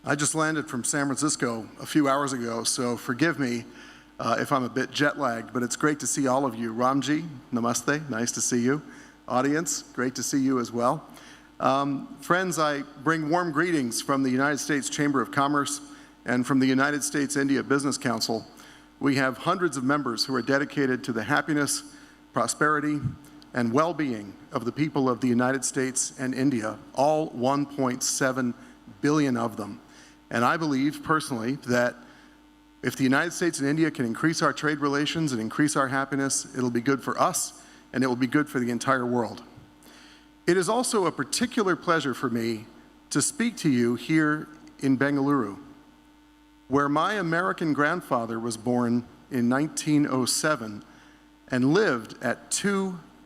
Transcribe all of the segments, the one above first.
I just landed from San Francisco a few hours ago, so forgive me if I'm a bit jet lagged, but it's great to see all of you. Ramji, namaste, nice to see you. Audience, great to see you as well. Friends, I bring warm greetings from the United States Chamber of Commerce and from the United States India Business Council. We have hundreds of members who are dedicated to the happiness, prosperity, and well-being of the people of the United States and India, all 1.7 billion of them. And I believe, personally, that if the United States and India can increase our trade relations and increase our happiness, it'll be good for us, and it will be good for the entire world. It is also a particular pleasure for me to speak to you here in Bengaluru, where my American grandfather was born in 1907 and lived at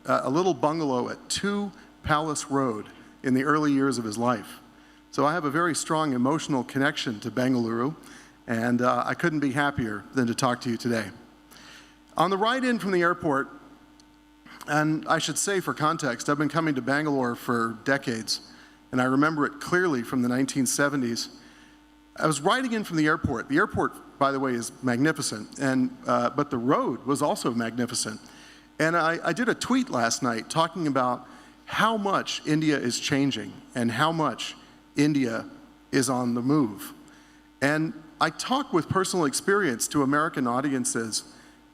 a little bungalow at 2 Palace Road in the early years of his life. So I have a very strong emotional connection to Bengaluru, and I couldn't be happier than to talk to you today. On the ride in from the airport, and I should say for context, I've been coming to Bangalore for decades, and I remember it clearly from the 1970s. I was riding in from the airport. The airport, by the way, is magnificent, and but the road was also magnificent. And I did a tweet last night talking about how much India is changing and how much India is on the move. And I talk with personal experience to American audiences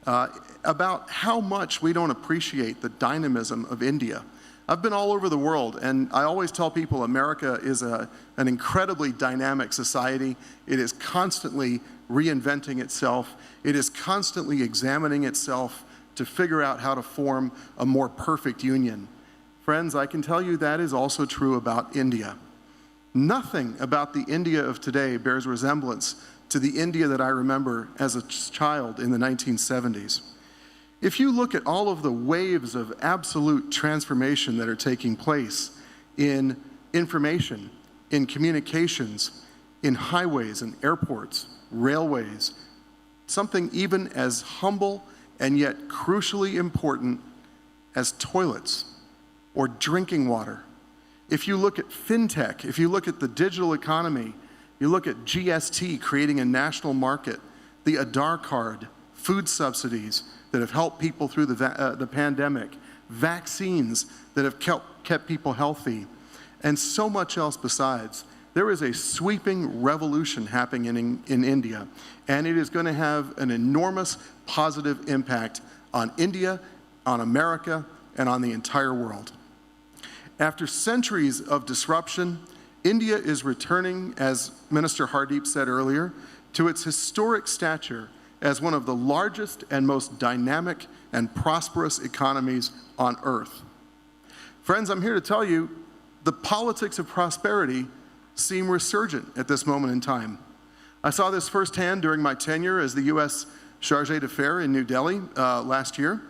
about how much we don't appreciate the dynamism of India. I've been all over the world, and I always tell people America is an incredibly dynamic society. It is constantly reinventing itself. It is constantly examining itself to figure out how to form a more perfect union. Friends, I can tell you that is also true about India. Nothing about the India of today bears resemblance to the India that I remember as a child in the 1970s. If you look at all of the waves of absolute transformation that are taking place in information, in communications, in highways and airports, railways, something even as humble and yet crucially important as toilets or drinking water. If you look at FinTech, if you look at the digital economy, you look at GST creating a national market, the Aadhaar card, food subsidies that have helped people through the pandemic, vaccines that have kept people healthy, and so much else besides. There is a sweeping revolution happening in India, and it is going to have an enormous positive impact on India, on America, and on the entire world. After centuries of disruption, India is returning, as Minister Hardeep said earlier, to its historic stature as one of the largest and most dynamic and prosperous economies on earth. Friends, I'm here to tell you the politics of prosperity seem resurgent at this moment in time. I saw this firsthand during my tenure as the U.S. Chargé d'Affaires in New Delhi last year,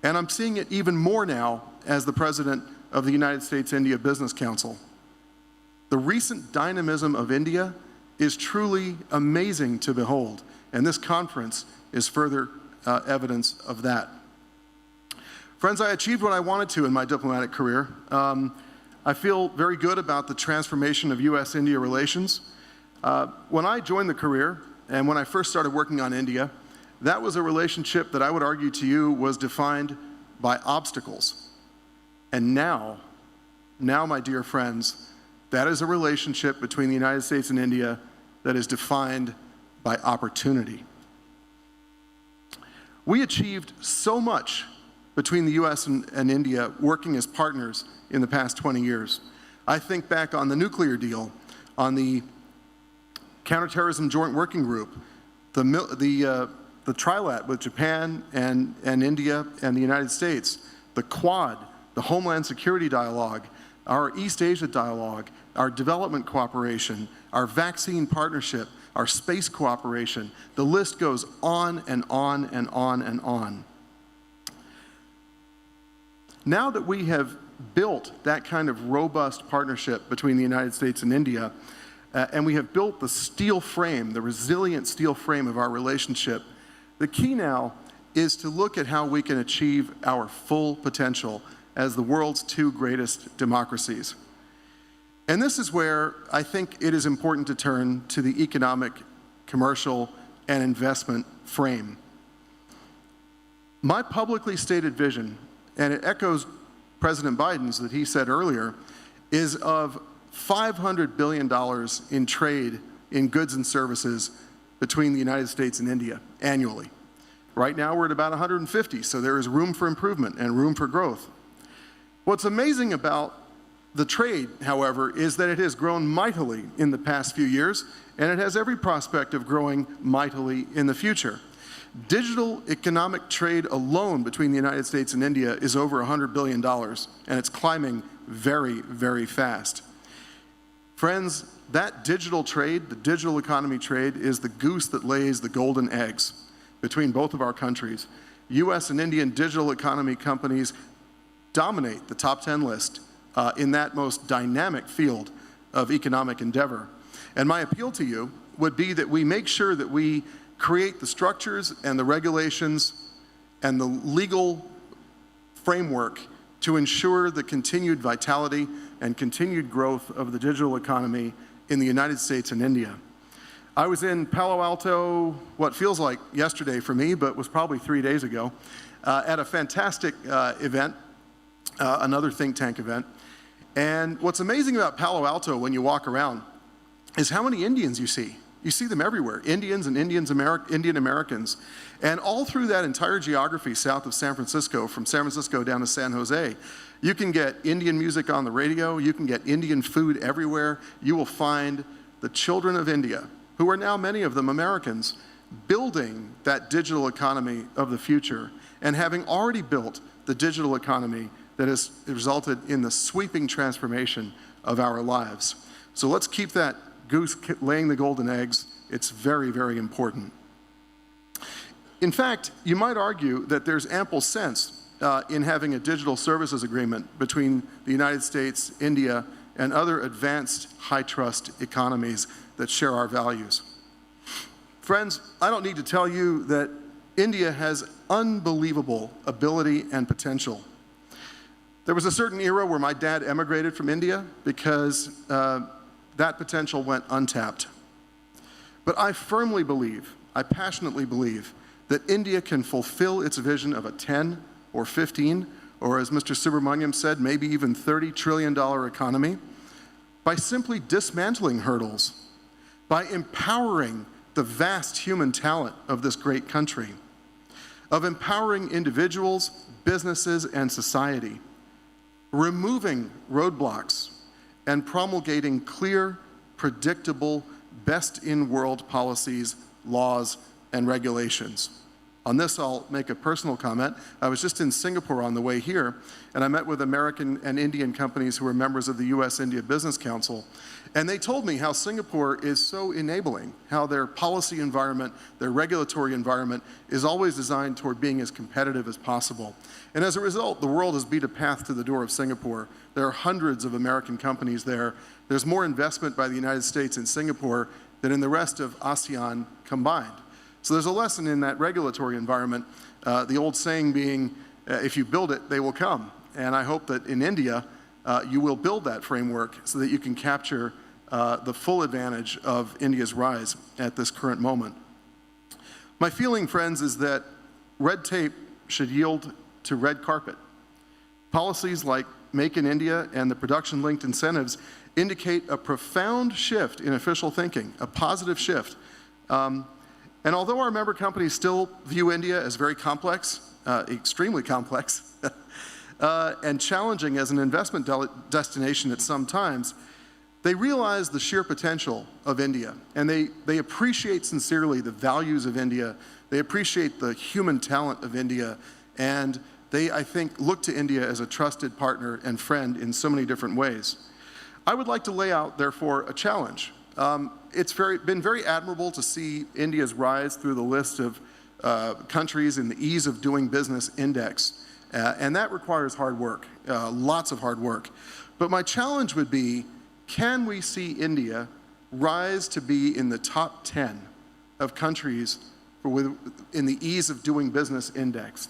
and I'm seeing it even more now as the President of the United States India Business Council. The recent dynamism of India is truly amazing to behold, and this conference is further evidence of that. Friends, I achieved what I wanted to in my diplomatic career. I feel very good about the transformation of U.S.-India relations. When I joined the career, and when I first started working on India, that was a relationship that I would argue to you was defined by obstacles. And now, my dear friends, that is a relationship between the United States and India that is defined by opportunity. We achieved so much between the U.S. and India working as partners in the past 20 years. I think back on the nuclear deal, on the counterterrorism joint working group, the trilat with Japan and India and the United States, the Quad, the Homeland Security Dialogue, our East Asia Dialogue, our development cooperation, our vaccine partnership, our space cooperation. The list goes on and on and on and on. Now that we have built that kind of robust partnership between the United States and India, and we have built the steel frame, the resilient steel frame of our relationship, the key now is to look at how we can achieve our full potential as the world's 2 greatest democracies. And this is where I think it is important to turn to the economic, commercial, and investment frame. My publicly stated vision, and it echoes President Biden's that he said earlier, is of $500 billion in trade in goods and services between the United States and India annually. Right now we're at about 150, so there is room for improvement and room for growth. What's amazing about the trade, however, is that it has grown mightily in the past few years, and it has every prospect of growing mightily in the future. Digital economic trade alone between the United States and India is over $100 billion, and it's climbing very, very fast. Friends, that digital trade, the digital economy trade, is the goose that lays the golden eggs between both of our countries. US and Indian digital economy companies dominate the top 10 list in that most dynamic field of economic endeavor. And my appeal to you would be that we make sure that we create the structures and the regulations and the legal framework to ensure the continued vitality and continued growth of the digital economy in the United States and India. I was in Palo Alto, what feels like yesterday for me, but was probably 3 days ago, at a fantastic event, another think tank event. And what's amazing about Palo Alto when you walk around is how many Indians you see. You see them everywhere, Indians and Indian Americans. And all through that entire geography south of San Francisco, from San Francisco down to San Jose, you can get Indian music on the radio, you can get Indian food everywhere. You will find the children of India, who are now many of them Americans, building that digital economy of the future and having already built the digital economy that has resulted in the sweeping transformation of our lives. So let's keep that goose laying the golden eggs. It's very, very important. In fact, you might argue that there's ample sense in having a digital services agreement between the United States, India, and other advanced high-trust economies that share our values. Friends, I don't need to tell you that India has unbelievable ability and potential. There was a certain era where my dad emigrated from India because that potential went untapped. But I firmly believe, I passionately believe, that India can fulfill its vision of a 10 or 15, or as Mr. Subramaniam said, maybe even $30 trillion economy by simply dismantling hurdles, by empowering the vast human talent of this great country, of empowering individuals, businesses, and society, removing roadblocks, and promulgating clear, predictable, best-in-world policies, laws, and regulations. On this, I'll make a personal comment. I was just in Singapore on the way here, and I met with American and Indian companies who are members of the US-India Business Council, and they told me how Singapore is so enabling, how their policy environment, their regulatory environment is always designed toward being as competitive as possible. And as a result, the world has beat a path to the door of Singapore. There are hundreds of American companies there. There's more investment by the United States in Singapore than in the rest of ASEAN combined. So there's a lesson in that regulatory environment, the old saying being, if you build it, they will come. And I hope that in India, you will build that framework so that you can capture the full advantage of India's rise at this current moment. My feeling, friends, is that red tape should yield to red carpet. Policies like Make in India and the production-linked incentives indicate a profound shift in official thinking, a positive shift. And although our member companies still view India as very complex, extremely complex, and challenging as an investment destination at some times, they realize the sheer potential of India, and they appreciate sincerely the values of India, they appreciate the human talent of India, and they, I think, look to India as a trusted partner and friend in so many different ways. I would like to lay out, therefore, a challenge. It's been very admirable to see India's rise through the list of countries in the Ease of Doing Business Index, and that requires hard work, lots of hard work. But my challenge would be, can we see India rise to be in the top 10 of countries in the Ease of Doing Business Index?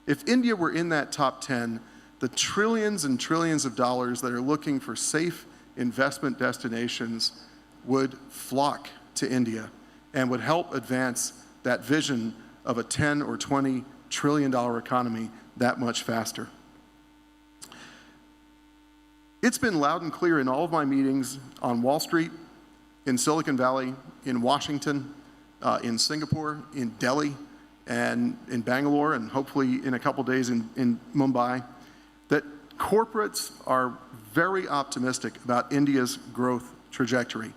If India were in that top 10, the trillions and trillions of dollars that are looking for safe investment destinations would flock to India and would help advance that vision of a 10 or 20 trillion dollar economy that much faster. It's been loud and clear in all of my meetings on Wall Street, in Silicon Valley, in Washington, in Singapore, in Delhi, and in Bangalore, and hopefully in a couple days in Mumbai, that corporates are very optimistic about India's growth trajectory,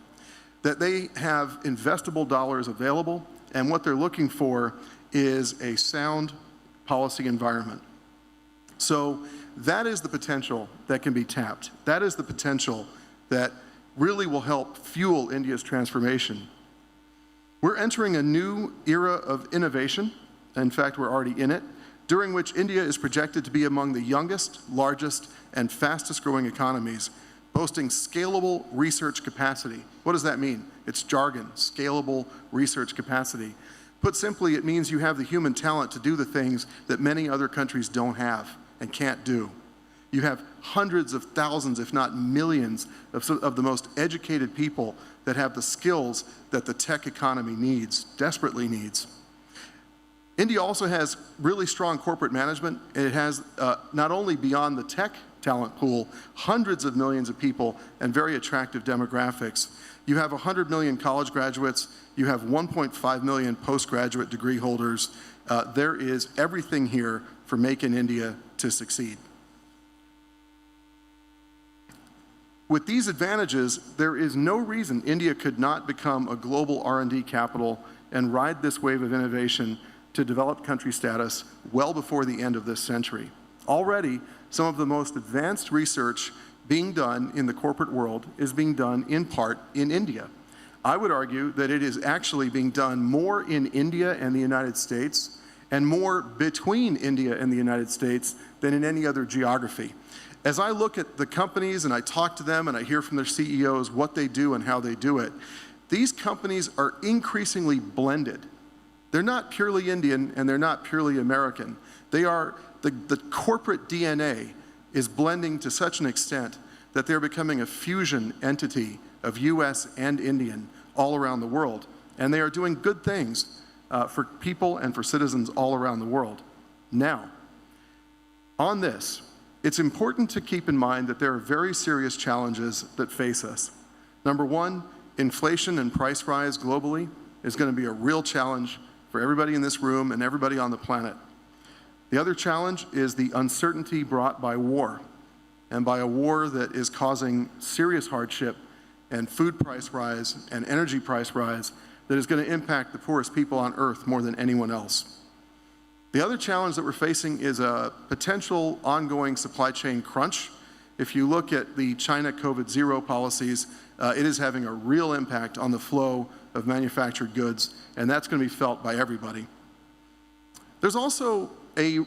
that they have investable dollars available, and what they're looking for is a sound policy environment. So that is the potential that can be tapped. That is the potential that really will help fuel India's transformation. We're entering a new era of innovation. In fact, we're already in it, during which India is projected to be among the youngest, largest, and fastest growing economies, boasting scalable research capacity. What does that mean? It's jargon, scalable research capacity. Put simply, it means you have the human talent to do the things that many other countries don't have and can't do. You have hundreds of thousands, if not millions, of the most educated people that have the skills that the tech economy needs, desperately needs. India also has really strong corporate management. It has, not only beyond the tech talent pool, hundreds of millions of people and very attractive demographics. You have 100 million college graduates. You have 1.5 million postgraduate degree holders. There is everything here for Make in India to succeed. With these advantages, there is no reason India could not become a global R&D capital and ride this wave of innovation to developed country status well before the end of this century. Already, some of the most advanced research being done in the corporate world is being done in part in India. I would argue that it is actually being done more in India and the United States and more between India and the United States than in any other geography. As I look at the companies and I talk to them and I hear from their CEOs what they do and how they do it, these companies are increasingly blended. They're not purely Indian and they're not purely American. They are, the corporate DNA is blending to such an extent that they're becoming a fusion entity of US and Indian all around the world. And they are doing good things for people and for citizens all around the world. Now, on this, it's important to keep in mind that there are very serious challenges that face us. Number one, inflation and price rise globally is going to be a real challenge for everybody in this room and everybody on the planet. The other challenge is the uncertainty brought by war, and by a war that is causing serious hardship and food price rise and energy price rise that is going to impact the poorest people on earth more than anyone else. The other challenge that we're facing is a potential ongoing supply chain crunch. If you look at the China COVID-0 policies, it is having a real impact on the flow of manufactured goods, and that's going to be felt by everybody. There's also a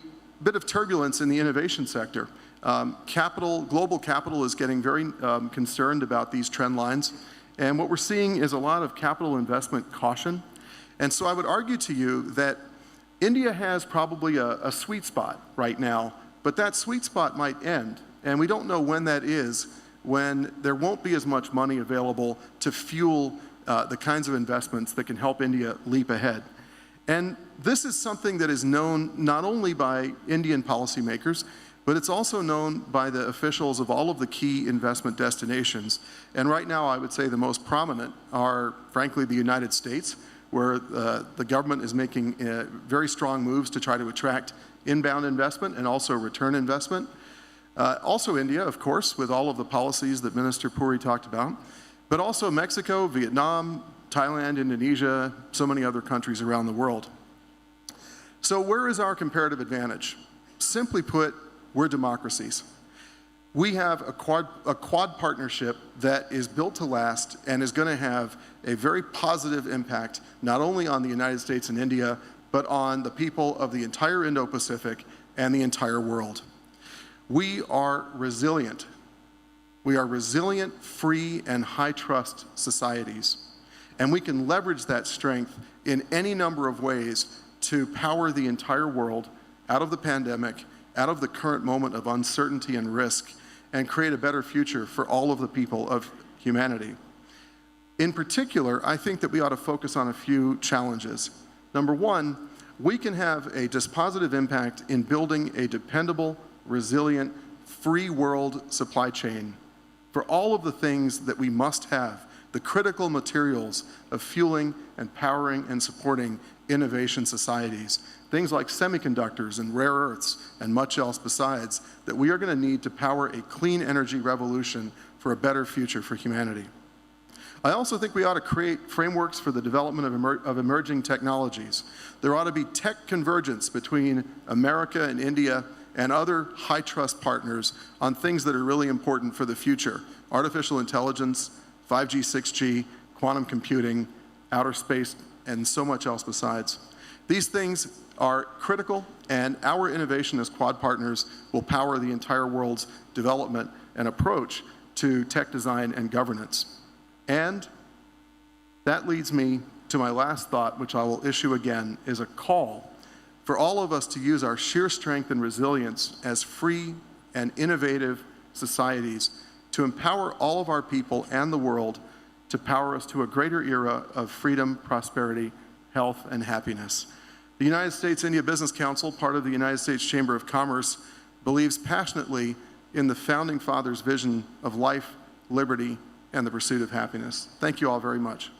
bit of turbulence in the innovation sector. Global capital is getting very concerned about these trend lines, and what we're seeing is a lot of capital investment caution. And so I would argue to you that India has probably a sweet spot right now, but that sweet spot might end, and we don't know when that is, when there won't be as much money available to fuel the kinds of investments that can help India leap ahead. And this is something that is known not only by Indian policymakers, but it's also known by the officials of all of the key investment destinations. And right now, I would say the most prominent are, frankly, the United States, where the government is making very strong moves to try to attract inbound investment and also return investment. Also India, of course, with all of the policies that Minister Puri talked about, but also Mexico, Vietnam, Thailand, Indonesia, so many other countries around the world. So where is our comparative advantage? Simply put, we're democracies. We have a quad partnership that is built to last and is going to have a very positive impact, not only on the United States and India, but on the people of the entire Indo-Pacific and the entire world. We are resilient. We are resilient, free, and high-trust societies. And we can leverage that strength in any number of ways to power the entire world out of the pandemic, out of the current moment of uncertainty and risk, and create a better future for all of the people of humanity. In particular, I think that we ought to focus on a few challenges. Number one, we can have a dispositive impact in building a dependable, resilient, free world supply chain for all of the things that we must have, the critical materials of fueling and powering and supporting innovation societies. Things like semiconductors and rare earths and much else besides that we are going to need to power a clean energy revolution for a better future for humanity. I also think we ought to create frameworks for the development of emerging technologies. There ought to be tech convergence between America and India and other high-trust partners on things that are really important for the future. Artificial intelligence, 5G, 6G, quantum computing, outer space, and so much else besides. These things are critical, and our innovation as Quad partners will power the entire world's development and approach to tech design and governance. And that leads me to my last thought, which I will issue again, is a call for all of us to use our sheer strength and resilience as free and innovative societies to empower all of our people and the world to power us to a greater era of freedom, prosperity, health, and happiness. The United States India Business Council, part of the United States Chamber of Commerce, believes passionately in the Founding Fathers' vision of life, liberty, and the pursuit of happiness. Thank you all very much.